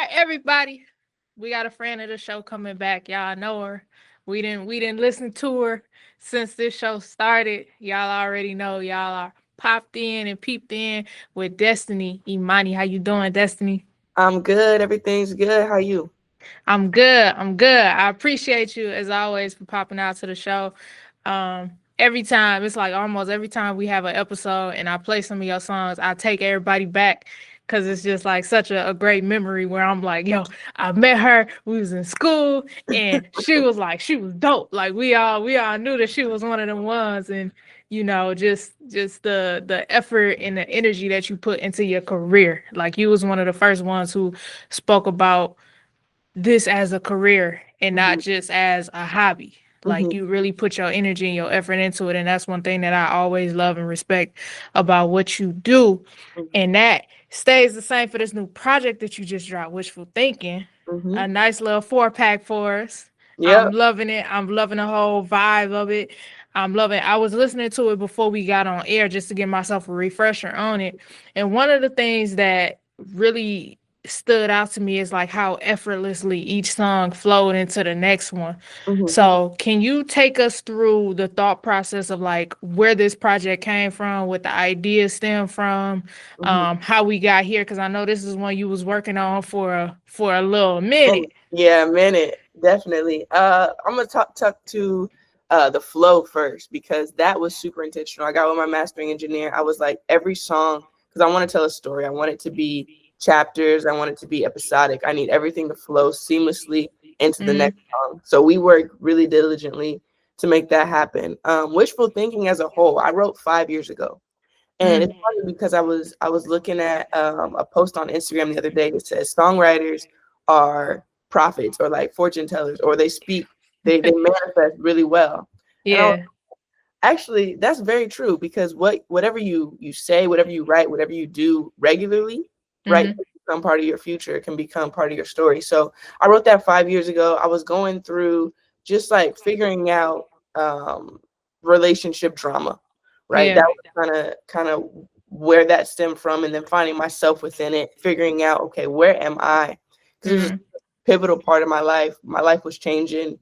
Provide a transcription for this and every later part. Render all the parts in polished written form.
right, everybody. We got a friend of the show coming back. Y'all know her. We didn't listen to her since this show started. Y'all already know. Y'all are popped in and peeped in with Destiny Imani. How you doing, Destiny? I'm good. Everything's good. How you? I'm good. I'm good. I appreciate you as always for popping out to the show. Every time it's like almost every time we have an episode and I play some of your songs, I take everybody back because it's just like such a great memory where I'm like, yo, I met her. We was in school and she was dope. Like we all knew that she was one of them ones, and just the effort and the energy that you put into your career. Like you was one of the first ones who spoke about this as a career and not hmm just as a hobby. Like hmm you really put your energy and your effort into it. And that's one thing that I always love and respect about what you do. And that stays the same for this new project that you just dropped, Wishful Thinking. hmm A nice little 4-pack for us. I'm Yep. loving it. I'm loving the whole vibe of it. I'm loving I was listening to it before we got on air just to give myself a refresher on it. And one of the things that really stood out to me is like how effortlessly each song flowed into the next one. hmm So, can you take us through the thought process of like where this project came from, what the idea stemmed from, hmm how we got here? Because I know this is one you was working on for a little And minute. yeah, minute definitely. I'm gonna talk to the flow first because that was super intentional. I got with my mastering engineer. I was like every song because I want to tell a story. I want it to be chapters. I want it to be episodic. I need everything to flow seamlessly into the Mm, next song. So we worked really diligently to make that happen. Wishful thinking as a whole, I wrote 5 years ago. And it's mm, funny because I was looking at a post on Instagram the other day that says songwriters are prophets or like fortune tellers or they speak they manifest really well. And yeah. actually that's very true because whatever you say, whatever you write, whatever you do regularly, right, Mm-hmm. can become part of your future, it can become part of your story. So I wrote that 5 years ago. I was going through just like figuring out um relationship drama, right? Yeah. That was kind of where that stemmed from, and then finding myself within it, figuring out, okay, where am I? Because it was a Mm, pivotal part of my life. My life was changing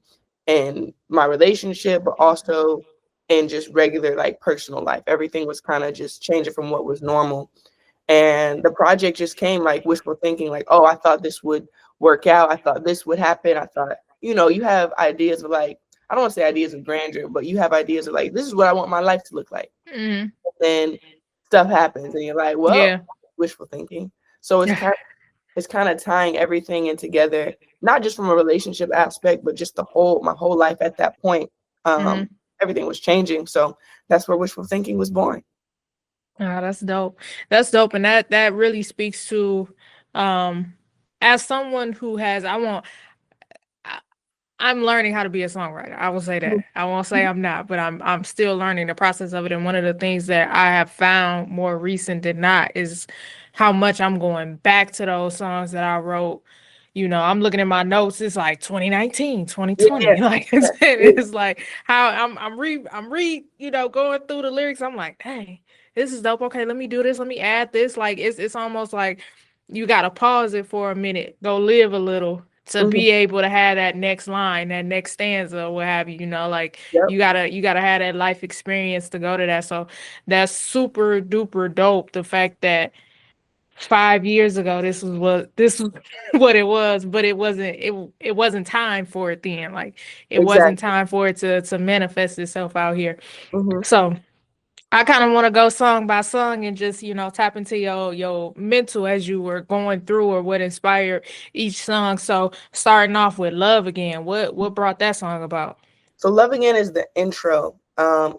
and my relationship, but also in just regular like personal life. Everything was kind of just changing from what was normal. And the project just came like wishful thinking, like, oh, I thought this would work out. I thought this would happen. I thought, you have ideas of like, I don't want to say ideas of grandeur, but you have ideas of like, this is what I want my life to look like. mm, Then stuff happens and you're like, well, yeah. wishful thinking. So it's kind of tying everything in together, not just from a relationship aspect, but just my whole life at that point. Um, Mm. everything was changing. So that's where wishful thinking was born. Ah, that's dope. That's dope, and that really speaks to, um, as someone who has, I, I'm learning how to be a songwriter. I will say that. I won't say I'm not, but I'm still learning the process of it. And one of the things that I have found more recent than not is how much I'm going back to those songs that I wrote. I'm looking at my notes. It's like 2019, Yeah. 2020. Like it's like how I'm going through the lyrics. I'm like, dang, this is dope. Okay, let me do this. Let me add this. Like it's almost like you gotta pause it for a minute, go live a little to Mhm. be able to have that next line, that next stanza, or what have like Yep. you gotta have that life experience to go to that. So that's super duper dope. The fact that 5 years ago this was what it was, but it wasn't time for it then. Like it wasn't Exactly. time for it to manifest itself out here. hmm So I kind of want to go song by song and just, tap into your mental as you were going through or what inspired each song. So starting off with Love Again, what brought that song about? So Love Again is the intro.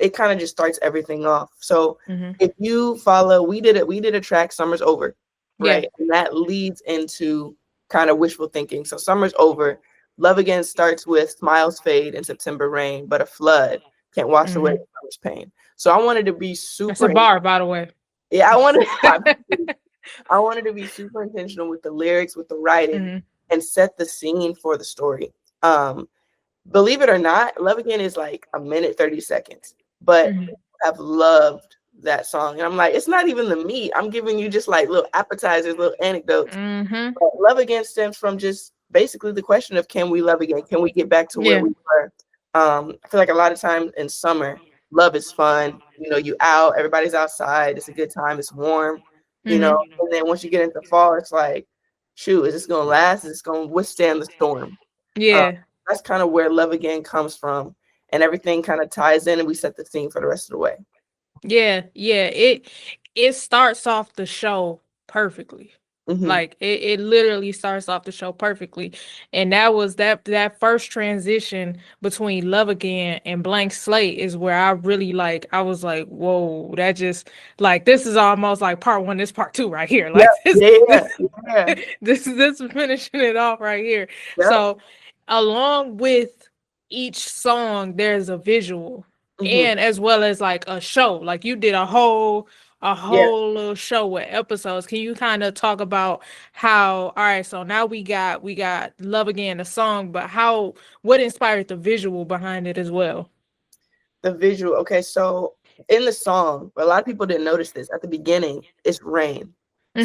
It kind of just starts everything off. So Hmm. if you follow, we did a track, Summer's Over, Yeah. right? And that leads into kind of wishful thinking. So Summer's Over. Love Again starts with smiles fade in September rain, but a flood can't wash away Hmm. the summer's pain. So I wanted to be That's a bar, by the way. yeah, I wanted to be super intentional with the lyrics, with the writing, Hmm. and set the scene for the story. Um, Believe it or not, Love Again is like a minute 30 seconds, but Hmm. I've loved that song. And I'm like, it's not even the meat. I'm giving you just like little appetizers, little anecdotes. Mm-hmm. But love again stems from just basically the question of, can we love again? Can we get back to where Yeah. we were? I feel like a lot of times in summer, love is fun. You out, everybody's outside. It's a good time. It's warm, Mm-hmm. And then once you get into fall, it's like, shoot, is this going to last? Is this going to withstand the storm? Um, Yeah. that's kind of where love again comes from. And everything kind of ties in and we set the scene for the rest of the way. Yeah, yeah. It starts off the show perfectly. Hmm. Like it literally starts off the show perfectly. And that was that first transition between Love Again and Blank Slate is where I really like I was like, whoa, that just like this is almost like part one, this part two right here. Yep. Like Yeah. Yeah. this is finishing it off right here. Yep. So along with each song, there's a visual Hmm. and as well as like a show. Like you did a Yeah. whole little show with episodes. Can you kind of talk about how all right, so now we got Love Again the song, but how what inspired the visual behind it as well? The visual. Okay, so in the song, a lot of people didn't notice this at the beginning. It's rain,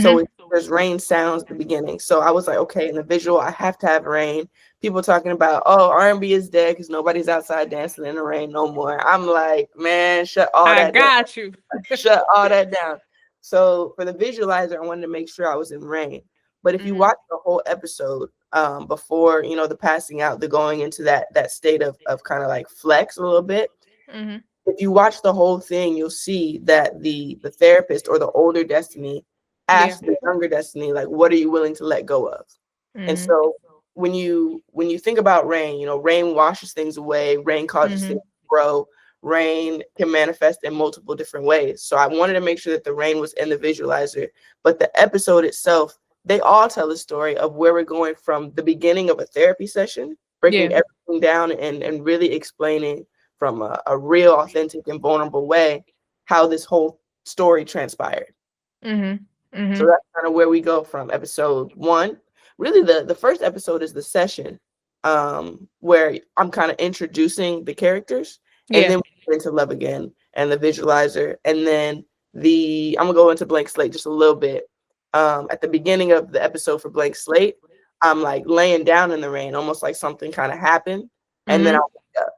so Mhm. there's rain sounds at the beginning. So I was like, okay, in the visual, I have to have rain. People talking about, oh, R&B is dead because nobody's outside dancing in the rain no more. I'm like, man, shut all I that down. got you. Shut all that down. So for the visualizer, I wanted to make sure I was in rain. But if you Mhm. watch the whole episode, before the passing out, the going into that state of kind of like flex a little bit, Mhm. if you watch the whole thing, you'll see that the therapist or the older Destiny Yeah. asked the younger Destiny, like, what are you willing to let go of? And Mhm. so when you think about rain, rain washes things away, rain causes things Mhm. to grow, rain can manifest in multiple different ways. So I wanted to make sure that the rain was in the visualizer, but the episode itself, they all tell a story of where we're going from the beginning of a therapy session, breaking Yeah. everything down and really explaining from a real, authentic, and vulnerable way how this whole story transpired. Mhm. So Mhm. that's kind of where we go from episode one. Really, the first episode is the session, where I'm kind of introducing the characters, and Yeah. then we get into Love Again and the visualizer, and then I'm gonna go into Blank Slate just a little bit. At the beginning of the episode for Blank Slate, I'm like laying down in the rain, almost like something kind of happened, and then I Mhm. wake up.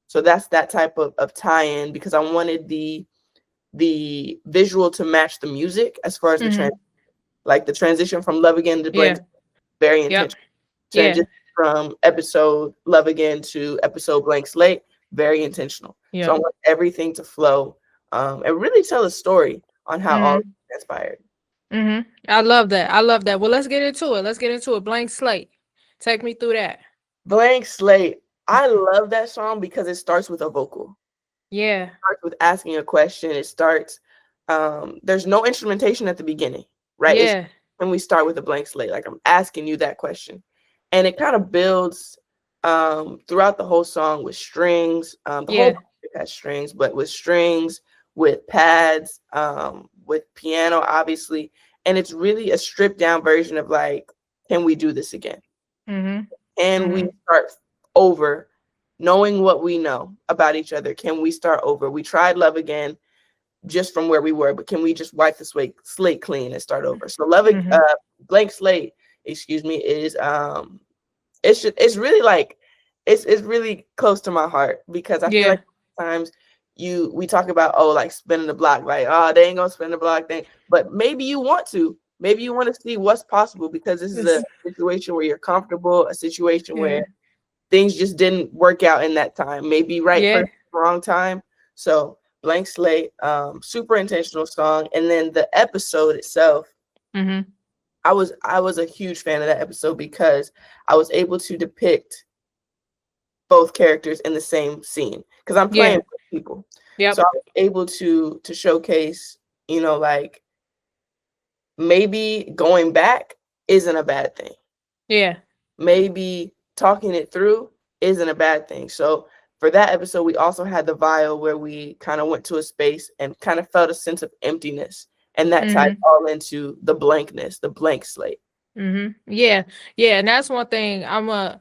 So that's that type of tie-in because I wanted the visual to match the music as far as Mhm. like the transition from Love Again to Blank, Yeah. very Yep. intentional. Yeah. Transition from episode Love Again to episode Blank Slate, very intentional. So I Yep. want everything to flow, and really tell a story on how all Mhm. transpired. Mhm. I love that. I love that. Well, let's get into it. Let's get into it. Blank Slate. Take me through that. Blank Slate. I love that song because it starts with a vocal. Yeah. Starts with asking a question. It starts. There's no instrumentation at the beginning, right? It's Yeah. when we start with a blank slate. Like I'm asking you that question, and it kind of builds throughout the whole song with strings. The whole Yeah. project has strings, but with strings, with pads, with piano, obviously, and it's really a stripped down version of like, can we do this again? Mhm. And we Mhm. start over, knowing what we know about each other. Can we start over? We tried Love Again just from where we were, but can we just wipe the slate clean and start over? So Mhm. Blank Slate, excuse me, is it's really like it's really close to my heart because I feel Yeah. like sometimes we talk about, oh, like spinning the block, like, oh, they ain't gonna spin the block thing, but maybe you want to. Maybe you want to see what's possible because this is a This- situation where you're comfortable, a situation yeah. where things just didn't work out in that time. Maybe right Yeah. person, wrong time. So Blank Slate, super intentional song. And then the episode itself, Mhm. I was a huge fan of that episode because I was able to depict both characters in the same scene because I'm playing Yeah. with people. So Yep. I was able to showcase, like maybe going back isn't a bad thing. Yeah. Maybe talking it through isn't a bad thing. So for that episode, we also had the vial where we kind of went to a space and kind of felt a sense of emptiness. And that ties Mhm. all into the blankness, the blank slate. Yeah. Yeah, and that's one thing I'm a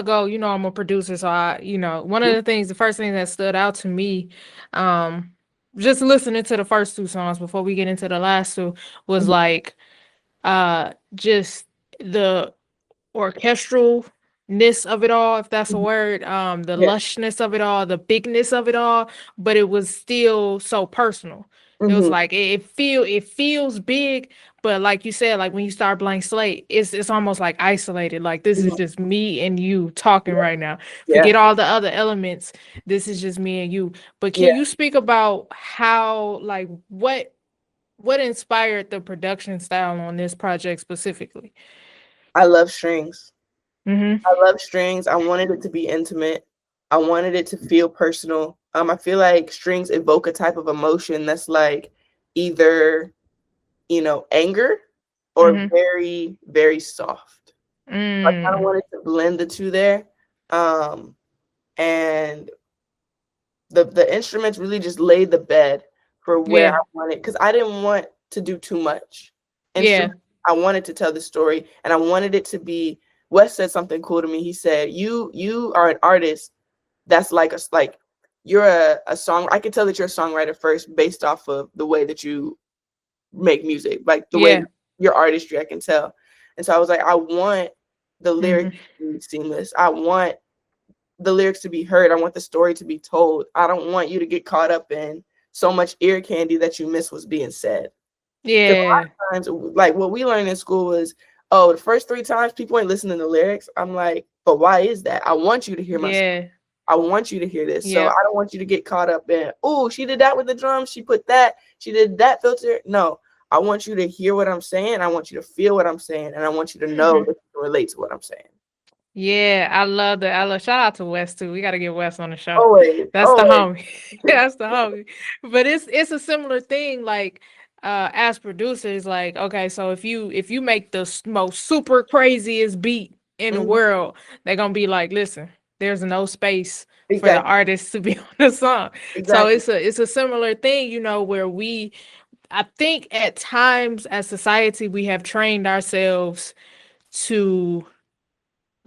go, I'm a producer, so one of the things the first thing that stood out to me um just listening to the first two songs before we get into the last two was Mhm. like just the orchestralness of it all, if that's a Mhm. word, the Yeah. lushness of it all, the bigness of it all, but it was still so personal. It was Hmm. like it feels big, but like you said, like when you start blank slate, it's almost like isolated. Like this is Hmm. just me and you talking Yeah. right now. Yeah. Forget all the other elements. This is just me and you. But can Yeah. you speak about how like what inspired the production style on this project specifically? I love strings. Mm-hmm. I love strings. I wanted it to be intimate. I wanted it to feel personal. I feel like strings evoke a type of emotion that's like either, anger or Mm-hmm. very, very soft. I kind of Mm. wanted to blend the two there. Um, and the instruments really just laid the bed for where Yeah. I wanted, because I didn't want to do too much Yeah. instrument. I wanted to tell the story, and I wanted it to be. Wes said something cool to me. He said, "You are an artist that's like a like you're a song. I can tell that you're a songwriter first based off of the way that you make music, like the way Yeah. your artistry. I can tell." And so I was like, I want the lyrics Mm-hmm. to be seamless. I want the lyrics to be heard. I want the story to be told. I don't want you to get caught up in so much ear candy that you miss what's being said. Because a Yeah. lot of times, like what we learned in school was, oh, the first three times people ain't listening to lyrics. I'm like, but why is that? I want you to hear my story. Yeah. I want you to hear this. So I Yep. don't want you to get caught up in, oh, she did that with the drums. She put that. She did that filter. No, I want you to hear what I'm saying. I want you to feel what I'm saying. And I want you to know Mm-hmm. that you can relate to what I'm saying. Yeah, I love that. I love shout out to Wes too. We gotta get Wes on the show. Always, That's the always. homie. That's the homie. But it's a similar thing, like as producers, like, okay, so if you make the most super craziest beat in the Mhm. world, they're gonna be like, listen, there's no space for the Exactly. artist to be on the song. So Exactly. it's a similar thing, where I think at times as society we have trained ourselves to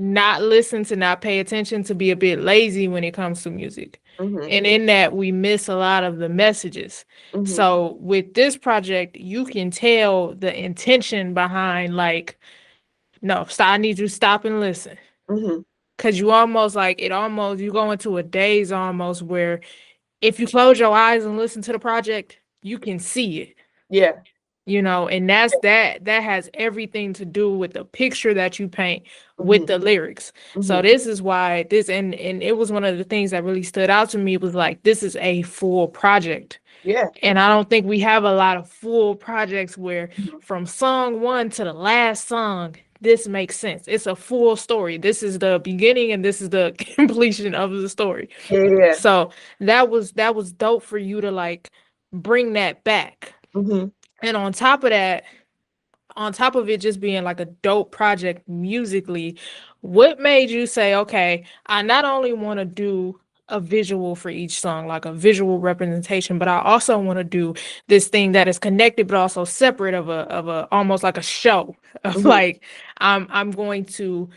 not listen, to not pay attention, to be a bit lazy when it comes to music. Mhm. And in that, we miss a lot of the messages. Mhm. So with this project, you can tell the intention behind, like, no, stop, I need you to stop and listen. Mhm. Cause you almost like it almost you go into a daze almost where if you close your eyes and listen to the project, you can see it. Yeah. And that has everything to do with the picture that you paint with Mhm. the lyrics. So Mhm. this is why this and it was one of the things that really stood out to me was like this is a full project. Yeah. And I don't think we have a lot of full projects where Mhm. from song 1 to the last song this makes sense. It's a full story. This is the beginning and this is the completion of the story. Yeah. Yeah. So that was dope for you to like bring that back. Mhm. And on top of it just being like a dope project musically, what made you say, okay, I not only want to do a visual for each song, like a visual representation, but I also want to do this thing that is connected but also separate of a almost like a show of Mhm. like I'm going to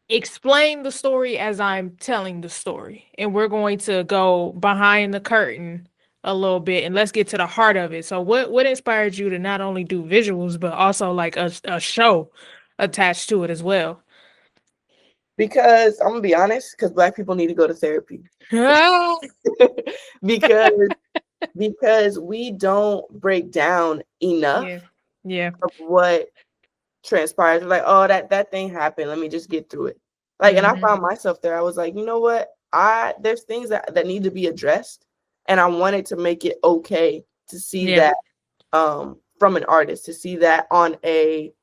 explain the story as I'm telling the story. And we're going to go behind the curtain a little bit and let's get to the heart of it. So what inspired you to not only do visuals but also like a show attached to it as well? Because I'm gonna be honest, because Black people need to go to therapy. Ah, because because we don't break down enough yeah. Yeah. of what transpires. We're like, oh, that thing happened. Let me just get through it. Like, and I Mhm. found myself there. I was like, you know what? There's things that need to be addressed, and I wanted to make it okay to see Yeah. that from an artist, to see that on a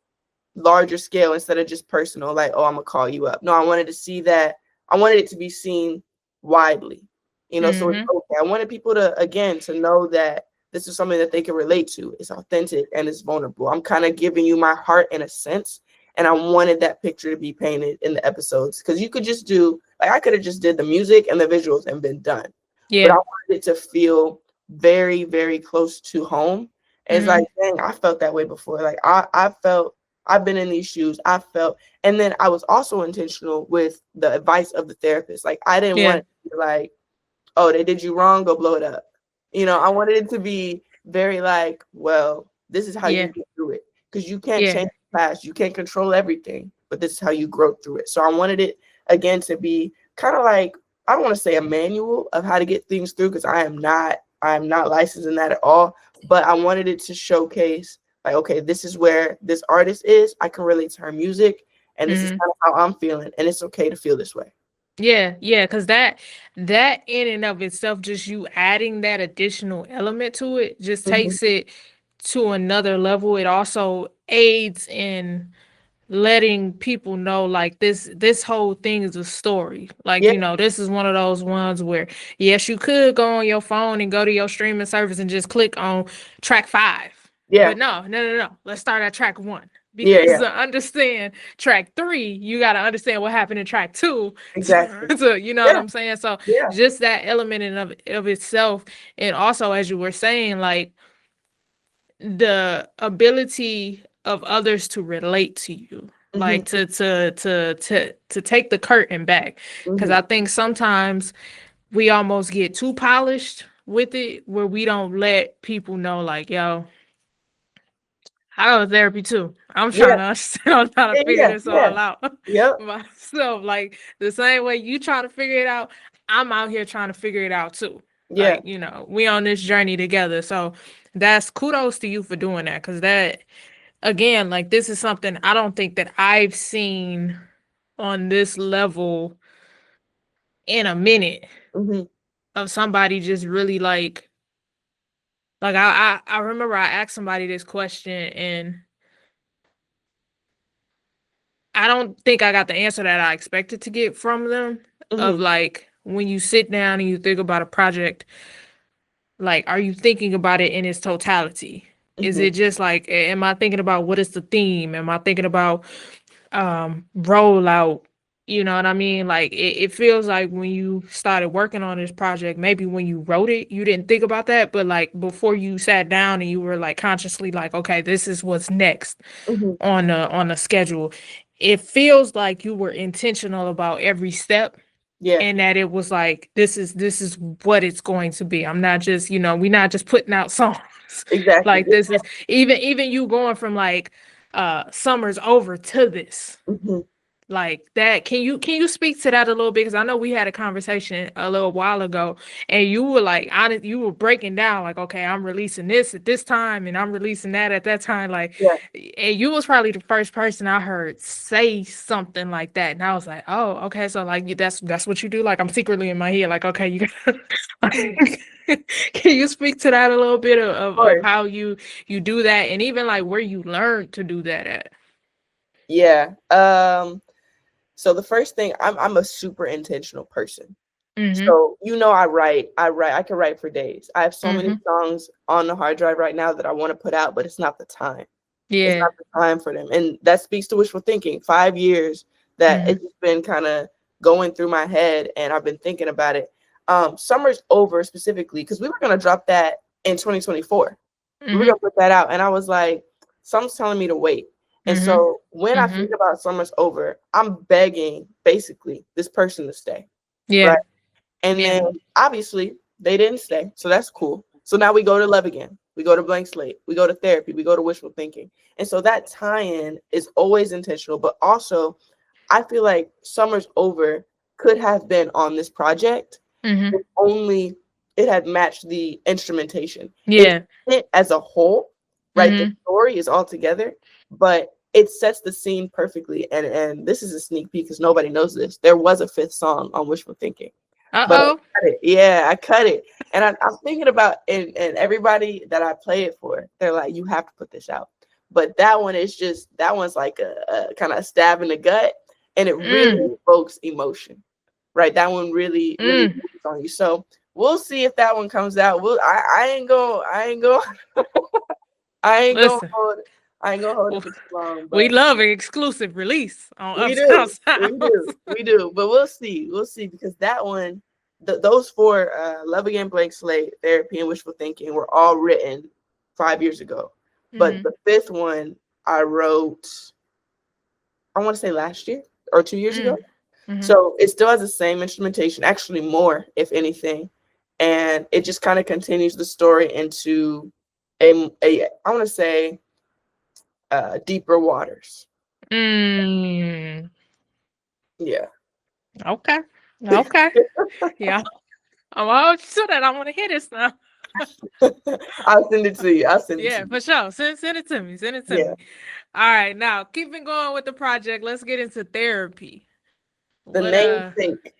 larger scale instead of just personal, like, oh, I'm gonna call you up. No, I wanted to see that. I wanted it to be seen widely, so it's Mhm. okay. I wanted people to, again, to know that this is something that they can relate to. It's authentic and it's vulnerable. I'm kind of giving you my heart in a sense. And I wanted that picture to be painted in the episodes, because you could just do, like, I could have just did the music and the visuals and been done. But I Yeah. wanted it to feel very, very close to home. And it's like, Mhm. dang, I felt that way before. Like, I felt, I've been in these shoes. I felt, and then I was also intentional with the advice of the therapist. Like, I didn't want Yeah. it to be like, oh, they did you wrong, go blow it up. I wanted it to be very like, well, this is how you Yeah. get through it. Because you can't Yeah. change the past. You can't control everything, but this is how you grow through it. So I wanted it again to be kind of like, I don't want to say a manual of how to get things through, because I am not licensed in that at all. But I wanted it to showcase like, okay, this is where this artist is. I can relate to her music, and this is Mhm. kind of how I'm feeling, and it's okay to feel this way. Yeah, yeah, because that in and of itself, just you adding that additional element to it, just Hmm. takes it to another level. It also aids in letting people know like this whole thing is a story. Like, Yeah, this is one of those ones where yes, you could go on your phone and go to your streaming service and just click on track 5. yeah, But no, no, no, no. Let's start at track 1. yeah, Because yeah, to understand track 3, you got to understand what happened in track 2 exactly. you know what Yeah, I'm saying? So yeah. just that element of itself, and also as you were saying, like the ability of others to relate to you, Hmm. like to take the curtain back, because Hmm. I think sometimes we almost get too polished with it, where we don't let people know like, yo, I go to therapy too. I'm trying Yeah, to understand, I'm trying yeah, to figure yeah, this yeah. all out Yep. myself. Like the same way you try to figure it out, I'm out here trying to figure it out too. Yeah. Like, we on this journey together. So that's kudos to you for doing that. Cause that, again, like this is something I don't think that I've seen on this level in a minute, Hmm. of somebody just really like I remember I asked somebody this question, and I don't think I got the answer that I expected to get from them, of Hmm. like, when you sit down and you think about a project, like, are you thinking about it in its totality? Is Hmm. it just like, am I thinking about what is the theme? Am I thinking about rollout? You know what I mean? Like it feels like when you started working on this project, maybe when you wrote it, you didn't think about that, but like before you sat down and you were like consciously like, okay, this is what's next Hmm. on the schedule. It feels like you were intentional about every step, Yeah. and that it was like, this is what it's going to be. I'm not just, we're not just putting out songs. Exactly. Like this is even you going from like summer's over to this, Hmm. like that. Can you speak to that a little bit, because I know we had a conversation a little while ago, and you were like honest, you were breaking down like, okay, I'm releasing this at this time and I'm releasing that at that time, like, Yeah. and you was probably the first person I heard say something like that, and I was like, oh, okay, so like that's what you do. Like I'm secretly in my head like, okay, you got can you speak to that a little bit Of of course. how you do that, and even like where you learned to do that at? Yeah. So the first thing, I'm a super intentional person. Mm-hmm. So I can write for days. I have so many Mm-hmm. songs on the hard drive right now that I want to put out, but it's not the time. It's Yeah. not the time for them. And that speaks to wishful thinking. 5 years that Mm-hmm. it's just been kind of going through my head, and I've been thinking about it. Summer's Over specifically, because we were gonna drop that in 2024. We were Mm-hmm. gonna put that out, and I was like, something's telling me to wait. And Mhm. so when I think Mhm. about Summer's Over, I'm begging basically this person to stay, right? Yeah. And Yeah. then obviously they didn't stay. So that's cool. So now we go to Love Again. We go to Blank Slate. We go to therapy. We go to wishful thinking. And so that tie-in is always intentional. But also, I feel like Summer's Over could have been on this project if Mhm. only it had matched the instrumentation. It Yeah. fit as a whole, right? The Mhm. story is all together, but it sets the scene perfectly. And this is a sneak peek because nobody knows this. There was a fifth song on Wishful Thinking, but I Uh-oh. cut it. Yeah, I cut it. And I'm thinking about, and everybody that I play it for, they're like, you have to put this out. But that one's like a kind of stab in the gut, and it really Mm. evokes emotion, right? That one really, really Mm. moves on you. So we'll see if that one comes out. I ain't gonna Listen. hold, I ain't gonna hold it w- for too long, We but love an exclusive release on we Uptown do, Sounds. we do. But we'll see because that one, those four, Love Again, Blank Slate, Therapy, and Wishful Thinking were all written 5 years ago. But Mhm. the fifth one I wrote, I want to say last year or 2 years ago. Mm. Mhm. So it still has the same instrumentation, actually more, if anything. and it just kind of continues the story into a I want to say deeper waters. Mm. Yeah. Okay. Okay. Yeah. I'm all to that. I want to hear this now. I'll send it to you. I'll send it to Yeah, you. for sure. Send it to me. Send it to Yeah. me. All right. Now, keeping going with the project, let's get into therapy. The What namesake,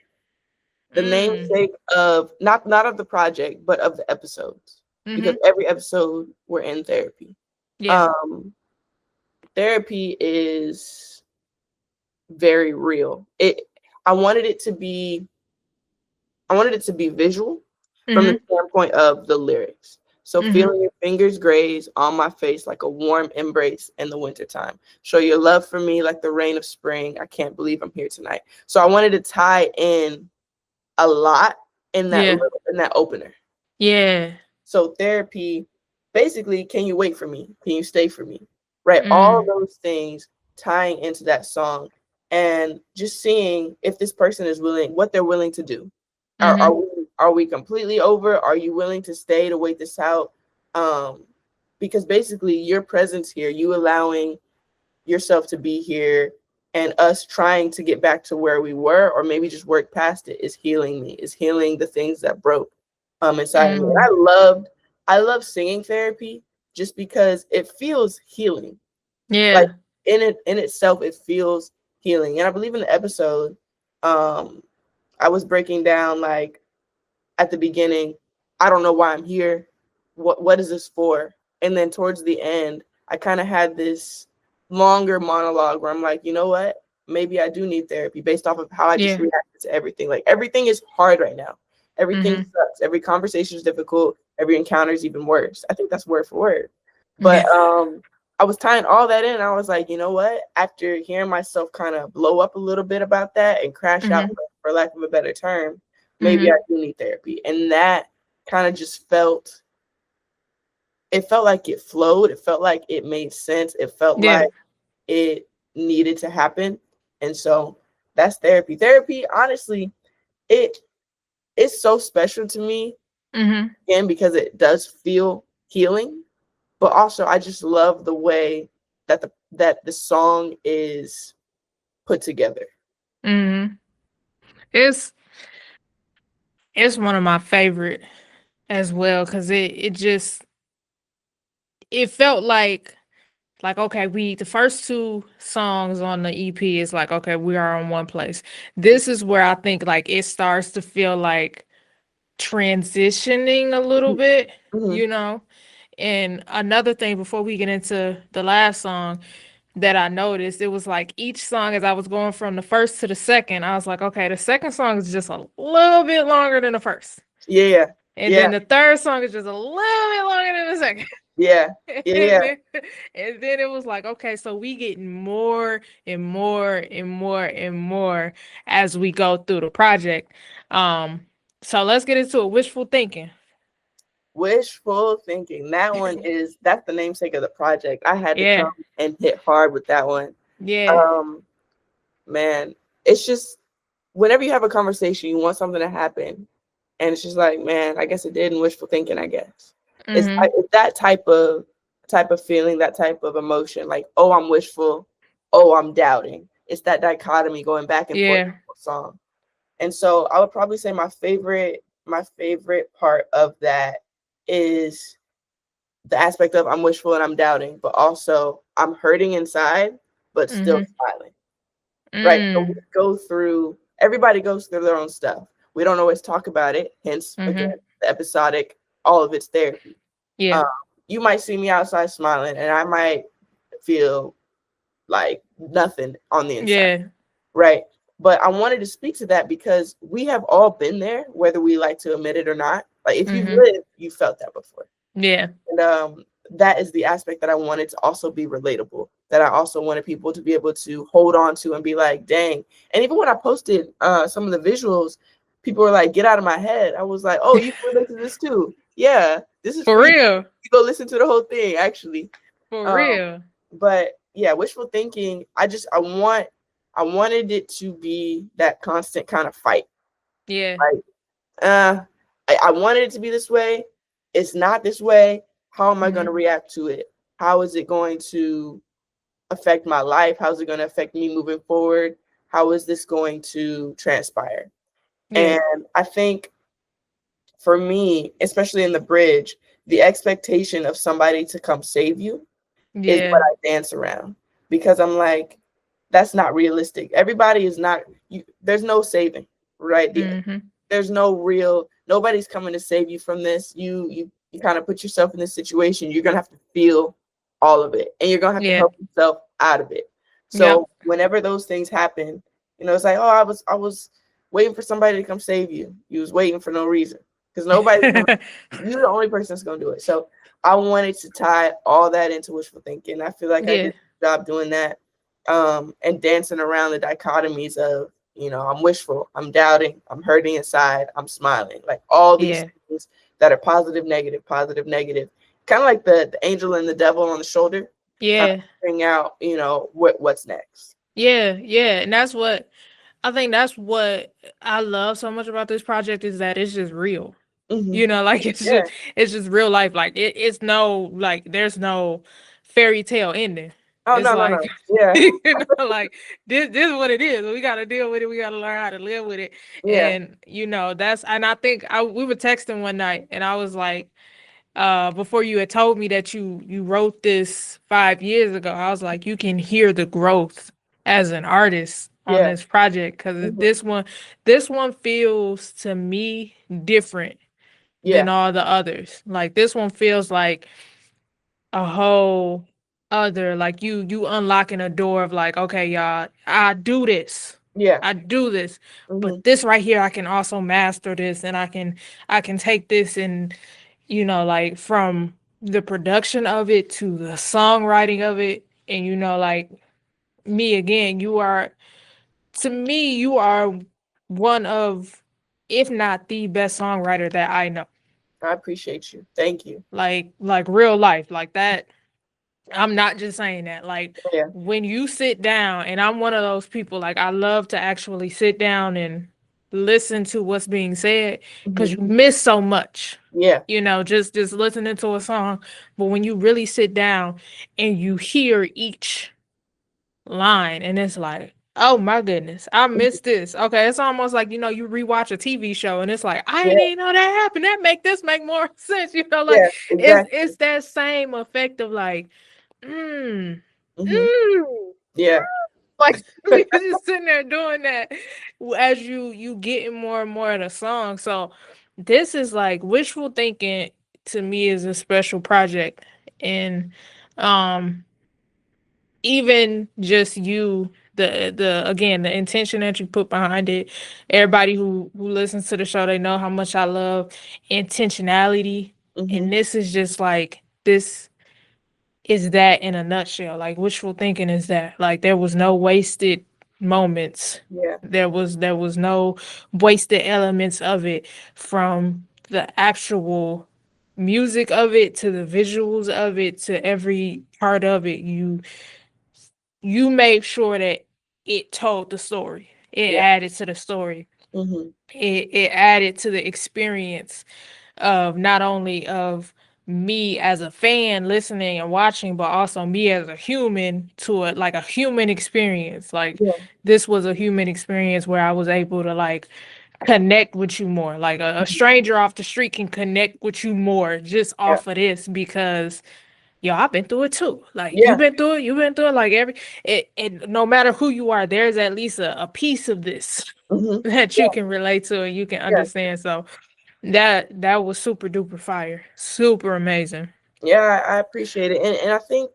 the mm, namesake of not of the project, but of the episodes, because mm-hmm. every episode we're in therapy. Yeah. Um, Therapy is very real. I wanted it to be I wanted it to be visual from the Mm-hmm. standpoint of the lyrics. So Mm-hmm. feeling your fingers graze on my face like a warm embrace in the wintertime. Show your love for me like the rain of spring. I can't believe I'm here tonight. So I wanted to tie in a lot Yeah. in that opener. Yeah. So therapy, basically, can you wait for me? Can you stay for me? Right? All of Mm. those things tying into that song and just seeing if this person is willing, what they're willing to do. Are, Mm-hmm. are we are we completely over? Are you willing to stay to wait this out? Um, because basically your presence here, you allowing yourself to be here and us trying to get back to where we were or maybe just work past it is healing me, is healing the things that broke inside of me. And Mm. I love singing therapy just because it feels healing. Like Yeah. in itself it feels healing. And I believe in the episode um I was breaking down like at the beginning, I don't know why I'm here. What is this for? And then towards the end, I kind of had this longer monologue where I'm like, you know what? Maybe I do need therapy based off of how I just Yeah. reacted to everything. Like everything is hard right now. Everything Mm-hmm. sucks. Every conversation is difficult. Every encounter is even worse. I think that's word for word. But Yeah. I was tying all that in. I was like, you know what? After hearing myself kind of blow up a little bit about that and crash out, Mm-hmm. for lack of a better term, maybe I Mm-hmm. do need therapy. And that kind of just it felt like it flowed. It felt like it made sense. It felt Yeah. like it needed to happen. And so that's therapy. Therapy, honestly, it it's so special to me, Mm-hmm. again, because it does feel healing. But also I just love the way that the song is put together. Mm-hmm. It's it's one of my favorite as well because it just it felt like okay, we the first two songs on the EP is like okay, we are in one place. This is where I think like it starts to feel like transitioning a little bit, Mm-hmm. you know. And another thing before we get into the last song that I noticed, it was like each song as I was going from the first to the second, I was like, okay, the second song is just a little bit longer than the first. Yeah, And yeah, then the third song is just a little bit longer than the second. yeah, yeah, and then and then it was like, okay, so we getting more and more and more and more as we go through the project. Um, so let's get into it. Wishful thinking. Wishful thinking. That's the namesake of the project. I had to Yeah, come and hit hard with that one. yeah. Um, man, it's just whenever you have a conversation, you want something to happen, and it's just like, man, I guess it did in wishful thinking. I guess Mm-hmm. it's that type of feeling, that type of emotion. Like, oh, I'm wishful. Oh, I'm doubting. It's that dichotomy going back and forth in Yeah. the song. And so I would probably say my favorite part of that is the aspect of I'm wishful and I'm doubting, but also I'm hurting inside, but still Mm-hmm. smiling. Right. So we Mm. go through everybody goes through their own stuff. We don't always talk about it, hence again, Mm-hmm. the episodic, all of it's therapy. Yeah. Um, you might see me outside smiling and I might feel like nothing on the inside. Yeah. Right. But I wanted to speak to that because we have all been there, whether we like to admit it or not. Like if you've Mm-hmm. lived, you felt that before. Yeah. And that is the aspect that I wanted to also be relatable, that I also wanted people to be able to hold on to and be like, dang. And even when I posted some of the visuals, people were like, get out of my head. I was like, oh, you can relate to this too. Yeah, this is For for you. real. You go listen to the whole thing, actually. For Um, real. but yeah, wishful thinking, I wanted it to be that constant kind of fight. Yeah. Like, uh, I wanted it to be this way. It's not this way. How am I going to Mhm. react to it? How is it going to affect my life? How is it going to affect me moving forward? How is this going to transpire? Yeah. And I think for me, especially in the bridge, the expectation of somebody to come save you is what Yeah. I dance around, because I'm like, that's not realistic. Everybody is not you. There's no saving, right? Mhm. There's no real. Nobody's coming to save you from this. You kind of put yourself in this situation. You're gonna have to feel all of it, and you're gonna have to Yeah. help yourself out of it. Yep. So whenever those things happen, it's like, oh, I was waiting for somebody to come save you. You was waiting for no reason, because nobody's gonna. You're the only person that's gonna do it. So I wanted to tie all that into wishful thinking. I feel like I did Yeah. a good job doing that, and dancing around the dichotomies of, I'm wishful, I'm doubting, I'm hurting inside, I'm smiling, like all these Yeah. things that are positive, negative, kind of like the angel and the devil on the shoulder, kind of Yeah. figuring out, what's next. Yeah. Yeah. And that's what I think that's what I love so much about this project is that it's just real. Hmm. Like Yeah. it's just real life. Like it's no like there's no fairy tale ending. Oh, It's no, no, like no. Yeah. like this is what it is. We gotta deal with it. We gotta learn how to live with it. Yeah. And that's and I think we were texting one night and I was like, before you had told me that you wrote this 5 years ago, I was like, you can hear the growth as an artist on Yeah. this project because Hmm. this one feels to me different than Yeah. all the others. Like this one feels like a whole other like you unlocking a door of like, okay, y'all, Yeah. I do this, Hmm. but this right here I can also master this and I can take this and like from the production of it to the songwriting of it. And like me again, to me you are one of, if not the best songwriter that I know. I appreciate you. Thank you. Like real life, like that. I'm not just saying that. Like Yeah. when you sit down, and I'm one of those people, like I love to actually sit down and listen to what's being said because Hmm. you miss so much. Yeah. Just listening to a song. But when you really sit down and you hear each line, and it's like, oh my goodness, I Mhm. missed this. Okay, it's almost like you rewatch a TV show, and it's like I Yeah. didn't even know that happened. That make this make more sense. Like Yeah. it's Exactly. that same effect of like, mm, Hmm. mm, Yeah. like you're just sitting there doing that as you getting more and more of the song. So this is like wishful thinking to me is a special project, and um even just the again the intention that you put behind it. Everybody who listens to the show, they know how much I love intentionality, Hmm. and this is just like this is that in a nutshell. Like wishful thinking is that like there was no wasted moments. Yeah. There was no wasted elements of it, from the actual music of it to the visuals of it to every part of it. You made sure that it told the story. It Yeah. added to the story. Hmm. It added to the experience of not only of me as a fan listening and watching, but also me as a human to a human experience. Like Yeah. this was a human experience where I was able to like connect with you more. Like a stranger off the street can connect with you more just Yeah. off of this because yo, I've been through it too. Like Yeah. you've been through it. Like no matter who you are, there's at least a piece of this Hmm. that you Yeah. can relate to and you can Yeah. understand. So that was super duper fire, super amazing. Yeah. I appreciate it, and I think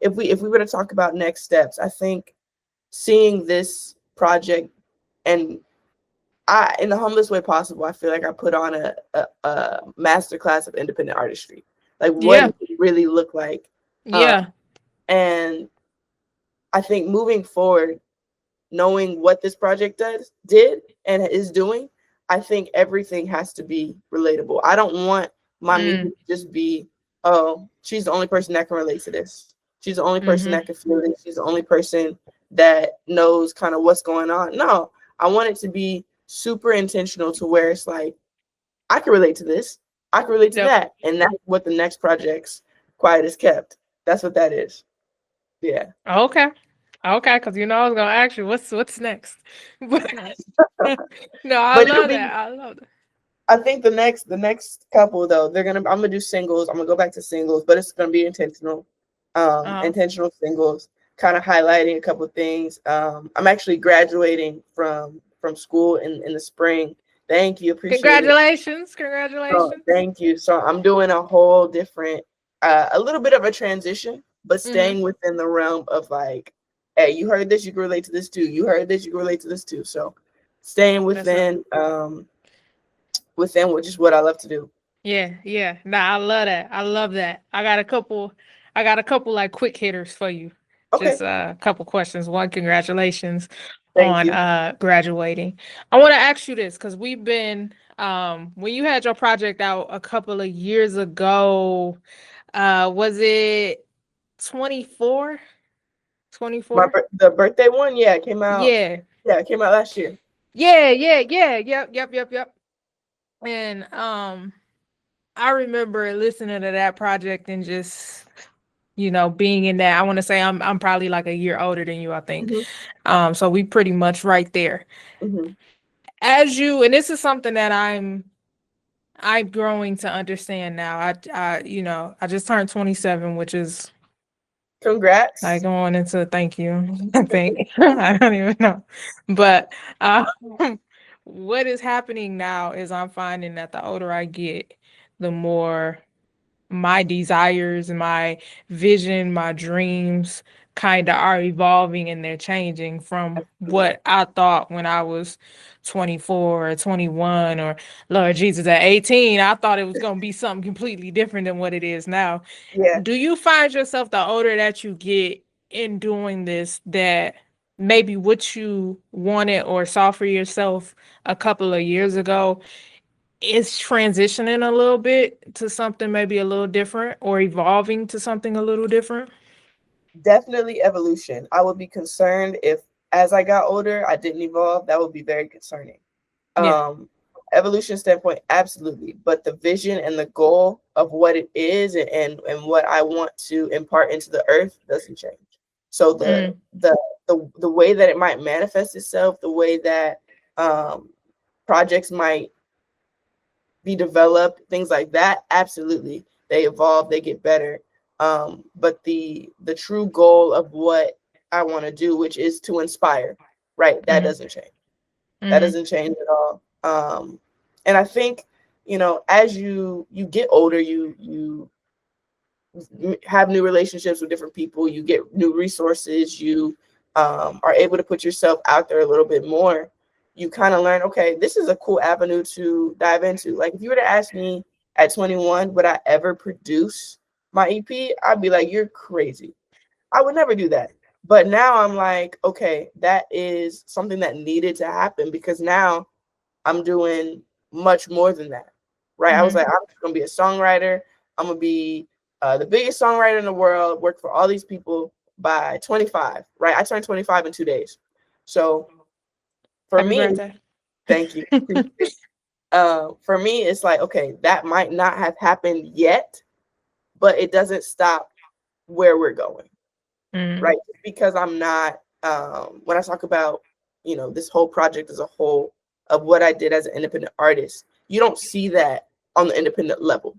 if we were to talk about next steps, I think seeing this project, and I, in the humblest way possible, I feel like I put on a master class of independent artistry. Like, what Yeah, does it really look like? Uh, yeah, and I think moving forward, knowing what this project did and is doing, I think everything has to be relatable. I don't want my music mm, to just be, oh, she's the only person that can relate to this. She's the only person mm-hmm, that can feel this. She's the only person that knows kind of what's going on. No, I want it to be super intentional to where it's like, I can relate to this. I can relate to Yep. that. And that's what the next project's Quiet as Kept. That's what that is. Yeah. Okay. Okay, because I was gonna ask you what's next. But no, I But it'll love be that. I love that. I think the next couple though, I'm gonna do singles. I'm gonna go back to singles, but it's gonna be intentional. Uh-huh. Intentional singles, kind of highlighting a couple of things. I'm actually graduating from school in the spring. Thank you, appreciate it. Congratulations. Oh, Congratulations. thank you. So I'm doing a whole different, a little bit of a transition, but Mm-hmm. staying within the realm of like, hey, you heard this, you can relate to this too. You heard this, you can relate to this too. So staying That's a within which is what I love to do. Yeah, yeah. Nah, I love that. I love that. I got a couple like quick hitters for you. Okay, Just a couple questions. One, congratulations thank on you. graduating. I want to ask you this because we've been when you had your project out a couple of years ago, was it 24? 24? The birthday one, yeah, it came out. Yeah. Yeah, it came out last year. Yeah, yeah, yeah. Yep, yep, yep, yep. And I remember listening to that project and just being in that. I want to say I'm probably like a year older than you, I think. Hmm. So we pretty much right there. Hmm. As you, and this is something that I'm growing to understand now. I just turned 27, which is like Congrats. going into thank you. I think I don't even know, but um, what is happening now is I'm finding that the older I get, the more my desires, my vision, my dreams kind of are evolving and they're changing from Absolutely. what I thought when I was 24 or 21 or Lord Jesus at 18. I thought it was going to be something completely different than what it is now. Yeah, Do you find yourself the older that you get in doing this that maybe what you wanted or saw for yourself a couple of years ago is transitioning a little bit to something maybe a little different or evolving to something a little different? definitely evolution. I would be concerned if, as I got older, I didn't evolve. That would be very concerning. Yeah. um Evolution standpoint, absolutely, but the vision and the goal of what it is and what I want to impart into the earth doesn't change. So Mm, the way that it might manifest itself, the way that um projects might be developed, things like that, absolutely, they evolve, they get better. But the true goal of what I want to do, which is to inspire, right, that mm-hmm, doesn't change. That mm-hmm, doesn't change at all. And I think, as you get older, you have new relationships with different people. You get new resources. You are able to put yourself out there a little bit more. You kind of learn, okay, this is a cool avenue to dive into. Like if you were to ask me at 21, would I ever produce my EP? I'd be like, you're crazy. I would never do that. But now I'm like, okay, that is something that needed to happen because now I'm doing much more than that, right? I was mm-hmm. like, I'm just gonna be a songwriter. I'm gonna be the biggest songwriter in the world. Work for all these people by 25, right? I turned 25 in 2 days. So for Happy me, birthday. thank you. For me, it's like, okay, that might not have happened yet, but it doesn't stop where we're going, Mm, right? Because I'm not, when I talk about, this whole project as a whole of what I did as an independent artist, you don't see that on the independent level,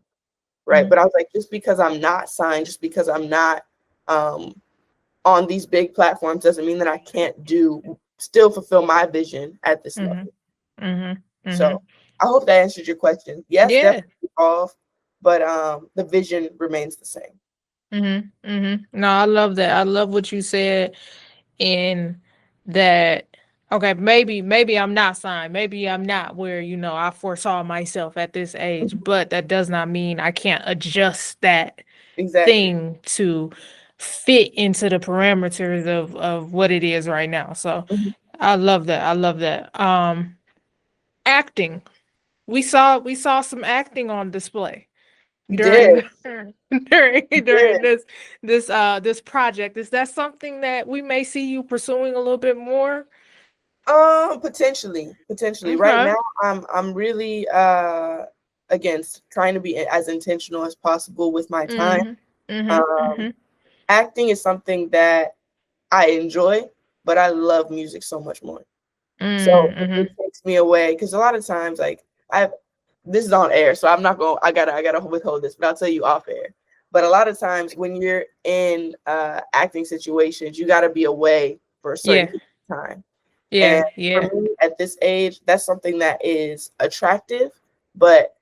right? mm, But I was like, just because I'm not signed, just because I'm not um, on these big platforms doesn't mean that I can't still fulfill my vision at this mm-hmm, level. mm-hmm, mm-hmm. So I hope that answered your question. Yes, Yeah. definitely evolve, but the vision remains the same. Mm-hmm, mm-hmm. No, I love that. I love what you said in that. Okay, maybe I'm not signed. Maybe I'm not where I foresaw myself at this age, Mhm. but that does not mean I can't adjust that Exactly. thing to fit into the parameters of what it is right now. So Mhm. I love that. I love that. Acting. We saw some acting on display You during did. the, during You during did. this project. Is that something that we may see you pursuing a little bit more? Potentially. Right Okay. now, I'm really again, trying to be as intentional as possible with my time. Mm-hmm. Mm-hmm. Um, Mm-hmm. Acting is something that I enjoy, but I love music so much more. So Mm-hmm. it takes me away because a lot of times, like I've this is on air, so I'm not going. I gotta withhold this, but I'll tell you off air. But a lot of times when you're in acting situations, you got to be away for a certain Yeah. period of time. And Yeah. for Yeah. me, at this age, that's something that is attractive, but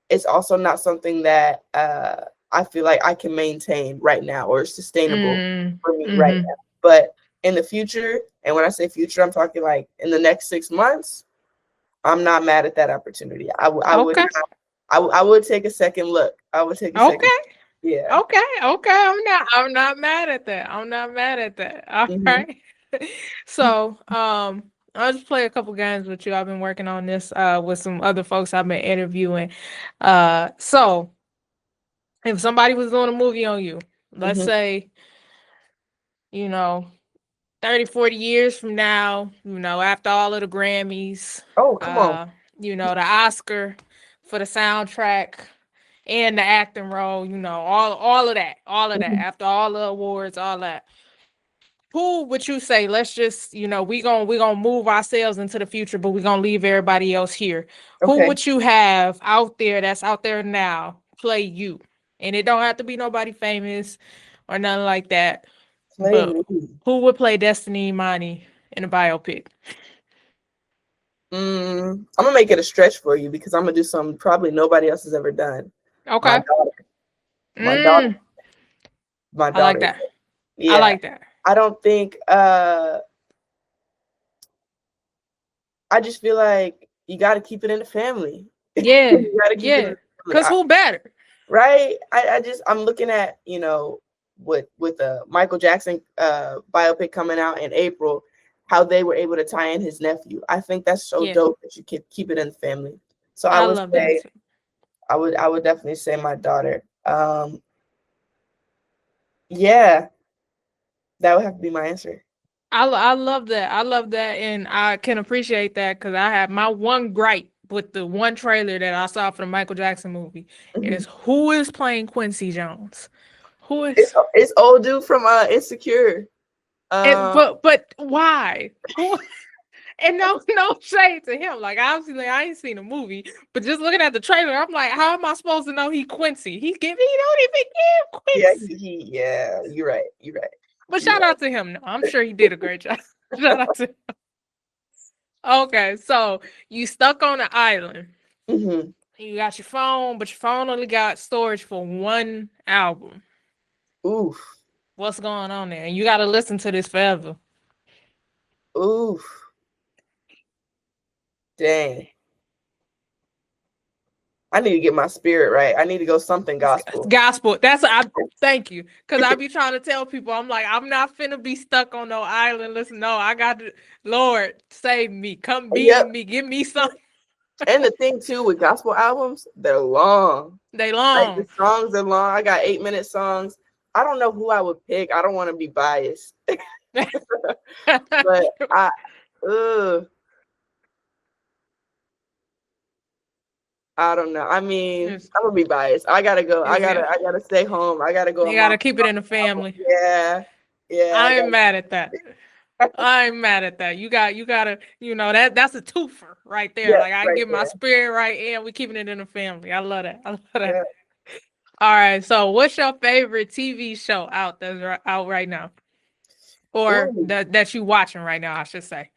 it's also not something that I feel like I can maintain right now or sustainable for me right Mm-hmm. now. But in the future, and when I say future, I'm talking like in the next 6 months, I'm not mad at that opportunity. I would Okay. I would take a second look. I would take a second. Okay. Yeah. Okay. Okay. I'm not mad at that. I'm not mad at that. All Hmm. right. So, I'll just play a couple games with you. I've been working on this with some other folks I've been interviewing. So if somebody was doing a movie on you, let's Hmm. say, you know, 30, 40 years from now, after all of the Grammys, Oh, come on. uh, the Oscar for the soundtrack and the acting role, all of that, Mhm. after all the awards, all that. Who would you say, let's just, we gonna move ourselves into the future, but we're gonna leave everybody else here. Who Okay. would you have out there that's out there now play you? And it don't have to be nobody famous or nothing like that. Play But me. who would play Destiny Imani in a biopic? I'm gonna make it a stretch for you because I'm gonna do something probably nobody else has ever done. My Okay. daughter. My daughter. Mm, My I like daughter. that. I Yeah. like that. I don't think I just feel like you gotta keep it in the family. Yeah. You gotta keep it in Yeah. the family. Cause who better? Right? I'm looking at, with the Michael Jackson biopic coming out in April, how they were able to tie in his nephew. I think that's so Yeah. dope that you keep it in the family. So I I would love that say too. I would definitely say my daughter. Yeah, that would have to be my answer. I love that. I love that, and I can appreciate that because I have my one gripe with the one trailer that I saw for the Michael Jackson movie Mhm. is who is playing Quincy Jones? Who It's is it's old dude from Insecure. it? Um, But why? Who? And no shade to him. Like obviously I ain't seen a movie, but just looking at the trailer, I'm like, how am I supposed to know he Quincy? He don't even give yeah, Quincy. yeah, you're right. You're right. But You're shout out to him. No, I'm sure he did a great job. Shout out to Okay, so you stuck on an island. right. Hmm. You got your phone, but your phone only got storage for one album. Oof. What's going on there? And you got to listen to this forever. Oof. Dang. I need to get my spirit right. I need to go something gospel. Gospel. That's I thank you. Cause I be trying to tell people, I'm like, I'm not finna be stuck on no island. Listen, no, I got to Lord, save me. Come Yep. beam me. Give me something. And the thing too with gospel albums, they're long. They Like the long. songs are long. I got 8-minute songs. I don't know who I would pick. I don't want to be biased, but ugh, I don't know. I mean, It's- I'm gonna be biased. I gotta go. I it's- gotta. yeah. I gotta stay home. I gotta go You on gotta Mama keep it in the family. Yeah, yeah. I I ain't got. mad at that. I ain't mad at that. You gotta, that's a twofer right there. Yeah, Like I right get my there. spirit right and we keeping it in the family. I love that. I love that. Yeah. All right. So what's your favorite TV show out right now? Or Ooh, that you watching right now, I should say.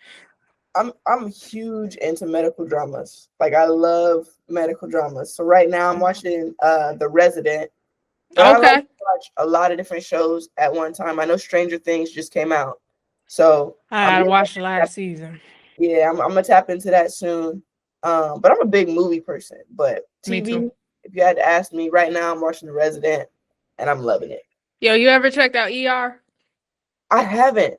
I'm huge into medical dramas. Like I love medical dramas. So right now I'm watching The Resident, but I like Okay. to watch a lot of different shows at one time. I know Stranger Things just came out, so I I'm gotta getting watch the ready. last season. Yeah, I'm gonna tap into that soon. But I'm a big movie person. But Me too. TV, if you had to ask me right now, I'm watching The Resident, and I'm loving it. Yo, you ever checked out ER? I haven't.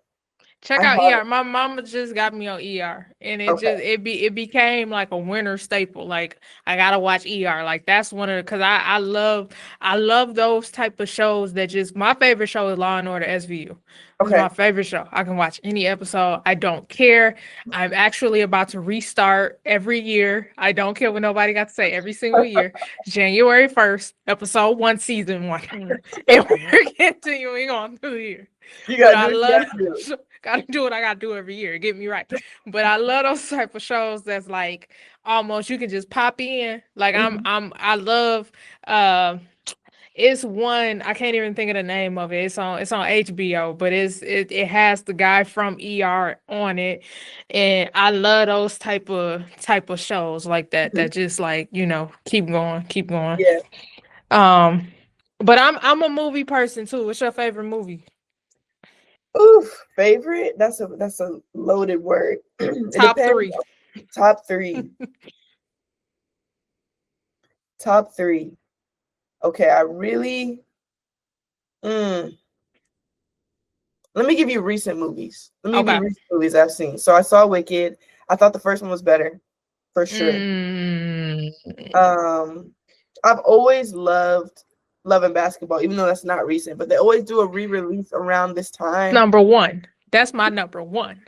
Check I out haven't. ER. My mama just got me on ER, and Okay. it became like a winter staple. Like I gotta watch ER. Like that's one of because I love those type of shows that just my favorite show is Law and Order SVU. This is Okay. my favorite show. I can watch any episode. I don't care. I'm actually about to restart every year. I don't care what nobody got to say every single year. January 1st, episode one, season one. And we're continuing on through the year. You But gotta I do what you love gotta do. gotta do what I gotta do every year. Get me right. But I love those type of shows that's like almost you can just pop in. Like Mhm. I love uh it's one I can't even think of the name of it. It's on HBO, but it has the guy from ER on it, and I love those type of shows like that Mhm. that just like keep going, keep going. Yeah. Um, but I'm a movie person too. What's your favorite movie? Oof. Favorite? That's a loaded word. It Top depends. three. Top three. Top three. Okay. I really. Mm, let me give you recent movies. Let me give you Okay. recent movies I've seen. So I saw Wicked. I thought the first one was better, for sure. Mm, Um, I've always loved Love and Basketball, even though that's not recent, but they always do a re-release around this time. number one. That's my number one.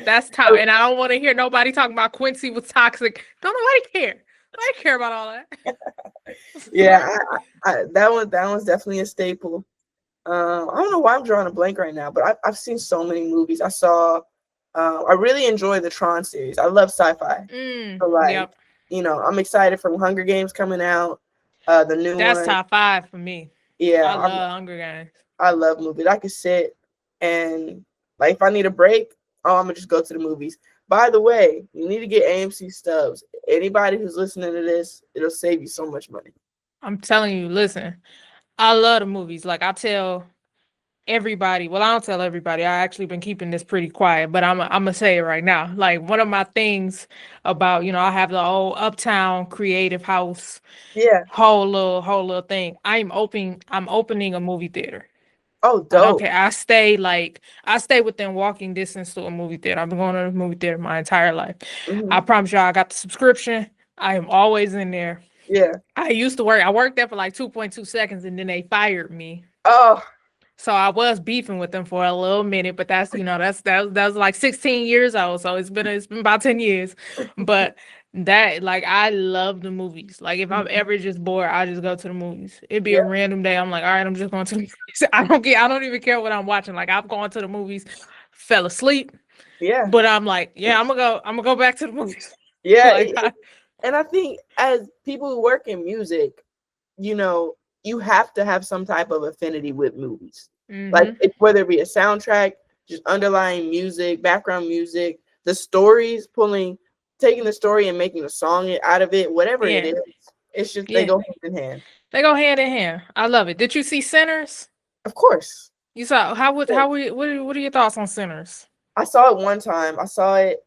That's top. And I don't want to hear nobody talking about Quincy was toxic. Don't nobody care. I care about all that. Yeah, that one's definitely a staple. I don't know why I'm drawing a blank right now, but I've seen so many movies. I really enjoy the Tron series. I love sci-fi. So like, Yep. I'm excited for Hunger Games coming out, the new That's one. top five for me. Yeah, I love Hunger Games. I love movies. I could sit and like if I need a break, oh, I'm gonna just go to the movies. By the way, you need to get AMC stubs. Anybody who's listening to this, it'll save you so much money. I'm telling you, listen, I love the movies. Like I tell everybody, well, I don't tell everybody. I actually been keeping this pretty quiet, but I'm gonna say it right now. Like one of my things about, I have the old Uptown Creative House Yeah. whole little thing. I'm opening a movie theater. Oh, I don't dope. care. I stay within walking distance to a movie theater. I've been going to the movie theater my entire life. I Hmm. promise y'all I got the subscription. I am always in there. Yeah. I worked there for like 2.2 seconds and then they fired me. Oh, So I was beefing with them for a little minute, but that was like 16 years old. So it's been about 10 years. But that like I love the movies. Like if I'm mhm. ever just bored, I just go to the movies. It'd be Yeah. a random day. I'm like, all right, I'm just going to the movies. I don't even care what I'm watching. Like I've gone to the movies, fell asleep, Yeah. but I'm like, yeah, I'm gonna go back to the movies. Yeah. like I, And I think as people who work in music, you know, you have to have some type of affinity with movies. Like mm-hmm. whether it be a soundtrack, just underlying music, background music, the stories taking the story and making a song out of it, whatever it Yeah. is, it's just they Yeah. go hand in hand. They go hand in hand. I love it. Did you see Sinners? Of course. You saw Of course. what are your thoughts on Sinners? I saw it one time. I saw it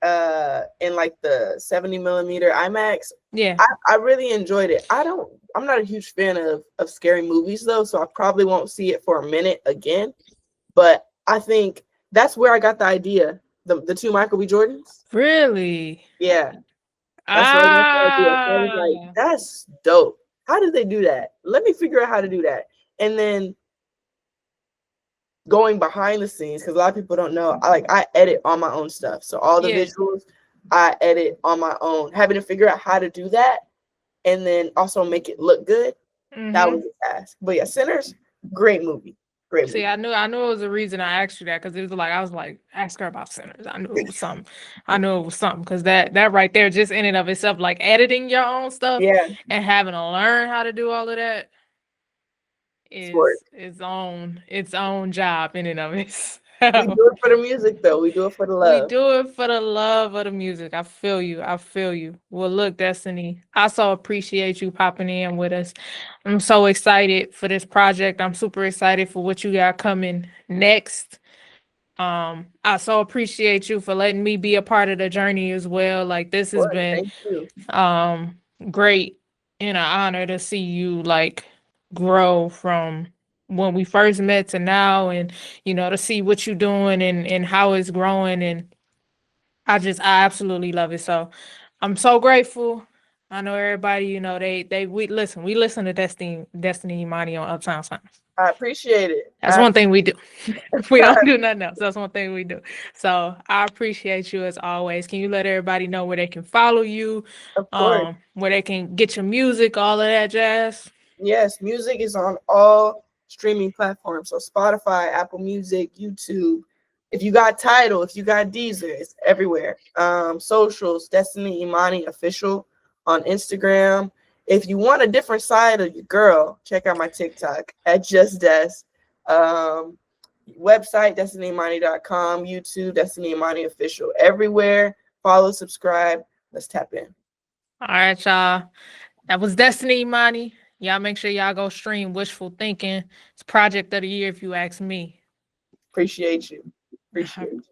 in like the 70 millimeter IMAX. Yeah. I really enjoyed it. I'm not a huge fan of scary movies though, so I probably won't see it for a minute again. But I think that's where I got the idea. The two Michael B. Jordans. Really? Yeah, that's where I got the idea. So I was Ah. like, that's dope. How did they do that? Let me figure out how to do that. And then going behind the scenes, because a lot of people don't know, I edit on my own stuff. So all the Yeah. visuals I edit on my own. Having to figure out how to do that and then also make it look good, that Mm-hmm. was a task. But yeah, Sinners, great movie. Great See, movie. I knew it was a reason I asked you that because it was like I was like, ask her about Sinners. I knew it was something. I knew it was something because that right there, just in and of itself, like editing your own stuff Yeah, and having to learn how to do all of that it's work. is its own job in and of We itself. do it for the music though. We do it for the We love. do it for the love of the music. I feel you. I feel you. Well, look, Destiny, I so appreciate you popping in with us. I'm so excited for this project. I'm super excited for what you got coming next. I so appreciate you for letting me be a part of the journey as well. Like this Of has course. been Thank you. um great and an honor to see you like grow from when we first met to now and to see what you're doing and how it's growing and I absolutely love it. So I'm so grateful. I know everybody, we listen to Destiny Imani on Uptown Sounds. I appreciate it. That's one thing we do. We don't do nothing else. That's one thing we do. So I appreciate you as always. Can you let everybody know where they can follow you, Of course. where they can get your music, all of that jazz? Yes, music is on all streaming platforms. So Spotify, Apple Music, YouTube. If you got Tidal, if you got Deezer, it's everywhere. Socials, Destiny Imani Official on Instagram. If you want a different side of your girl, check out my TikTok at Just Des. Website, destinyimani.com, YouTube, Destiny Imani Official. Everywhere. Follow, subscribe. Let's tap in. All right, y'all. That was Destiny Imani. Y'all make sure y'all go stream Wishful Thinking. It's project of the year if you ask me. Appreciate you. Appreciate you.